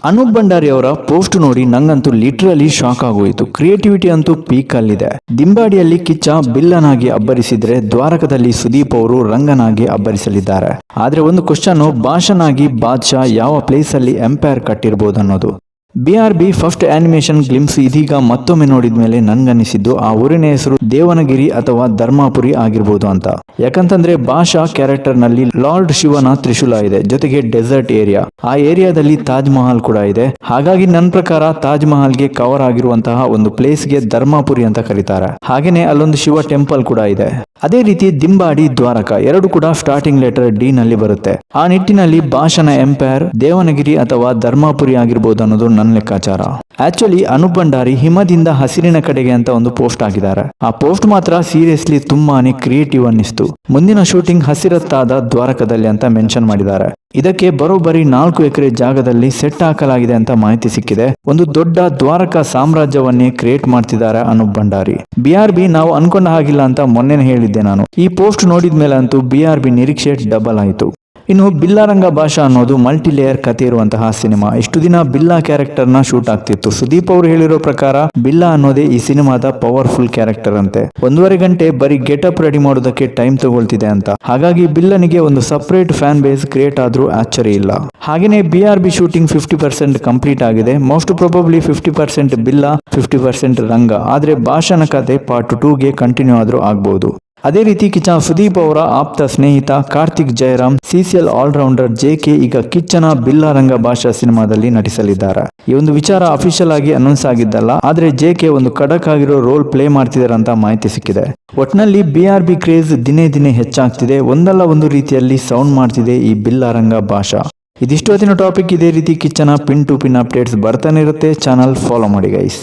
ಅನೂಪ್ ಭಂಡಾರಿ ಅವರ ಪೋಸ್ಟ್ ನೋಡಿ ನಂಗಂತೂ ಲಿಟ್ರಲಿ ಶಾಕ್ ಆಗೋಯಿತು. ಕ್ರಿಯೇಟಿವಿಟಿ ಅಂತೂ ಪೀಕ್ ಅಲ್ಲಿದೆ. ದಿಂಬಾಡಿಯಲ್ಲಿ ಕಿಚ್ಚ ಬಿಲ್ಲನಾಗಿ ಅಬ್ಬರಿಸಿದ್ರೆ ದ್ವಾರಕದಲ್ಲಿ ಸುದೀಪ್ ಅವರು ರಂಗನಾಗಿ ಅಬ್ಬರಿಸಲಿದ್ದಾರೆ. ಆದ್ರೆ ಒಂದು ಕ್ವಶನ್, ಭಾಷನಾಗಿ ಬಾದ್ಶಾ ಯಾವ ಪ್ಲೇಸ್ ಅಲ್ಲಿ ಎಂಪೈರ್ ಕಟ್ಟಿರ್ಬೋದು ಅನ್ನೋದು. BRB ಫಸ್ಟ್ ಆನಿಮೇಷನ್ ಗ್ಲಿಮ್ಸ್ ಇದೀಗ ಮತ್ತೊಮ್ಮೆ ನೋಡಿದ ಮೇಲೆ ನನ್ಗನ್ನಿಸಿದ್ದು ಆ ಊರಿನ ಹೆಸರು ದೇವನಗಿರಿ ಅಥವಾ ಧರ್ಮಾಪುರಿ ಆಗಿರ್ಬೋದು ಅಂತ. ಯಾಕಂತಂದ್ರೆ ಭಾಷಾ ಕ್ಯಾರೆಕ್ಟರ್ ನಲ್ಲಿ ಲಾರ್ಡ್ ಶಿವನ ತ್ರಿಶೂಲ ಇದೆ, ಜೊತೆಗೆ ಡೆಸರ್ಟ್ ಏರಿಯಾ, ಆ ಏರಿಯಾದಲ್ಲಿ ತಾಜ್ ಮಹಲ್ ಕೂಡ ಇದೆ. ಹಾಗಾಗಿ ನನ್ನ ಪ್ರಕಾರ ತಾಜ್ ಮಹಲ್ಗೆ ಕವರ್ ಆಗಿರುವಂತಹ ಒಂದು ಪ್ಲೇಸ್ಗೆ ಧರ್ಮಾಪುರಿ ಅಂತ ಕರೀತಾರೆ. ಹಾಗೇನೆ ಅಲ್ಲೊಂದು ಶಿವ ಟೆಂಪಲ್ ಕೂಡ ಇದೆ. ಅದೇ ರೀತಿ ದಿಂಬಾಡಿ, ದ್ವಾರಕ ಎರಡು ಕೂಡ ಸ್ಟಾರ್ಟಿಂಗ್ ಲೆಟರ್ ಡಿ ನಲ್ಲಿ ಬರುತ್ತೆ. ಆ ನಿಟ್ಟಿನಲ್ಲಿ ಭಾಷನ ಎಂಪೈರ್ ದೇವನಗಿರಿ ಅಥವಾ ಧರ್ಮಾಪುರಿ ಆಗಿರ್ಬೋದು ಅನ್ನೋದು ನನ್ನ ಲೆಕ್ಕಾಚಾರ. ಆಕ್ಚುಲಿ ಅನೂಪ್ ಭಂಡಾರಿ ಹಿಮದಿಂದ ಹಸಿರಿನ ಕಡೆಗೆ ಅಂತ ಒಂದು ಪೋಸ್ಟ್ ಹಾಕಿದ್ದಾರೆ. ಆ ಪೋಸ್ಟ್ ಮಾತ್ರ ಸೀರಿಯಸ್ಲಿ ತುಂಬಾನೇ ಕ್ರಿಯೇಟಿವ್ ಅನ್ನಿಸ್ತು. ಮುಂದಿನ ಶೂಟಿಂಗ್ ಹಸಿರತ್ತಾದ ದ್ವಾರಕದಲ್ಲಿ ಅಂತ ಮೆನ್ಷನ್ ಮಾಡಿದ್ದಾರೆ. ಇದಕ್ಕೆ ಬರೋಬ್ಬರಿ 4 ಎಕರೆ ಜಾಗದಲ್ಲಿ ಸೆಟ್ ಹಾಕಲಾಗಿದೆ ಅಂತ ಮಾಹಿತಿ ಸಿಕ್ಕಿದೆ. ಒಂದು ದೊಡ್ಡ ದ್ವಾರಕ ಸಾಮ್ರಾಜ್ಯವನ್ನೇ ಕ್ರಿಯೇಟ್ ಮಾಡ್ತಿದ್ದಾರೆ ಅನೂಪ್ ಭಂಡಾರಿ. BRB ನಾವು ಅನ್ಕೊಂಡ ಹಾಗಿಲ್ಲ ಅಂತ ಮೊನ್ನೆ ಹೇಳಿದ್ದೆ ನಾನು. ಈ ಪೋಸ್ಟ್ ನೋಡಿದ ಮೇಲೆ ಅಂತೂ BRB ನಿರೀಕ್ಷೆ ಡಬಲ್ ಆಯಿತು. ಇನ್ನು ಬಿಲ್ಲಾರಂಗ ಭಾಷಾ ಅನ್ನೋದು ಮಲ್ಟಿ ಲೇಯರ್ ಕಥೆ ಇರುವಂತಹ ಸಿನಿಮಾ. ಇಷ್ಟು ದಿನ ಬಿಲ್ಲಾ ಕ್ಯಾರೆಕ್ಟರ್ ನ ಶೂಟ್ ಆಗ್ತಿತ್ತು. ಸುದೀಪ್ ಅವರು ಹೇಳಿರೋ ಪ್ರಕಾರ ಬಿಲ್ಲಾ ಅನ್ನೋದೇ ಈ ಸಿನಿಮಾದ ಪವರ್ಫುಲ್ ಕ್ಯಾರೆಕ್ಟರ್ ಅಂತೆ. 1.5 ಗಂಟೆ ಬರೀ ಗೆಟಪ್ ರೆಡಿ ಮಾಡೋದಕ್ಕೆ ಟೈಮ್ ತಗೊಳ್ತಿದೆ ಅಂತ. ಹಾಗಾಗಿ ಬಿಲ್ಲನಿಗೆ ಒಂದು ಸಪರೇಟ್ ಫ್ಯಾನ್ ಬೇಸ್ ಕ್ರಿಯೇಟ್ ಆದ್ರೂ ಆಶ್ಚರ್ಯ ಇಲ್ಲ. ಹಾಗೇನೆ BRB ಶೂಟಿಂಗ್ 50% ಕಂಪ್ಲೀಟ್ ಆಗಿದೆ. ಮೋಸ್ಟ್ ಪ್ರೊಬಬ್ಲಿ 50% ಬಿಲ್ಲಾ, 50% ರಂಗ. ಆದ್ರೆ ಭಾಷಾನ ಕಥೆ ಪಾರ್ಟ್ 2ಗೆ ಕಂಟಿನ್ಯೂ ಆದ್ರೂ ಆಗ್ಬಹುದು. ಅದೇ ರೀತಿ ಕಿಚ್ಚ ಸುದೀಪ್ ಅವರ ಆಪ್ತ ಸ್ನೇಹಿತ Karthik Jayaram, CCL all rounder JK ಈಗ ಕಿಚ್ಚನ ಬಿಲ್ಲಾರಂಗ ಭಾಷಾ ಸಿನಿಮಾದಲ್ಲಿ ನಟಿಸಲಿದ್ದಾರೆ. ಈ ಒಂದು ವಿಚಾರ ಅಫಿಷಿಯಲ್ ಆಗಿ ಅನೌನ್ಸ್ ಆಗಿದ್ದಲ್ಲ, ಆದ್ರೆ JK ಒಂದು ಖಡಕ್ ಆಗಿರೋ ರೋಲ್ ಪ್ಲೇ ಮಾಡ್ತಿದ್ದಾರೆ ಅಂತ ಮಾಹಿತಿ ಸಿಕ್ಕಿದೆ. ಒಟ್ನಲ್ಲಿ BRB ಕ್ರೇಜ್ ದಿನೇ ದಿನೇ ಹೆಚ್ಚಾಗ್ತಿದೆ. ಒಂದಲ್ಲ ಒಂದು ರೀತಿಯಲ್ಲಿ ಸೌಂಡ್ ಮಾಡ್ತಿದೆ ಈ ಬಿಲ್ಲಾರಂಗ ಭಾಷಾ. ಇದಿಷ್ಟು ಹೊತ್ತಿನ ಟಾಪಿಕ್. ಇದೇ ರೀತಿ ಕಿಚ್ಚನ ಪಿನ್ ಟು ಪಿನ್ ಅಪ್ಡೇಟ್ಸ್ ಬರ್ತಾನೆ ಇರುತ್ತೆ. ಚಾನಲ್ ಫಾಲೋ ಮಾಡಿ ಗೈಸ್.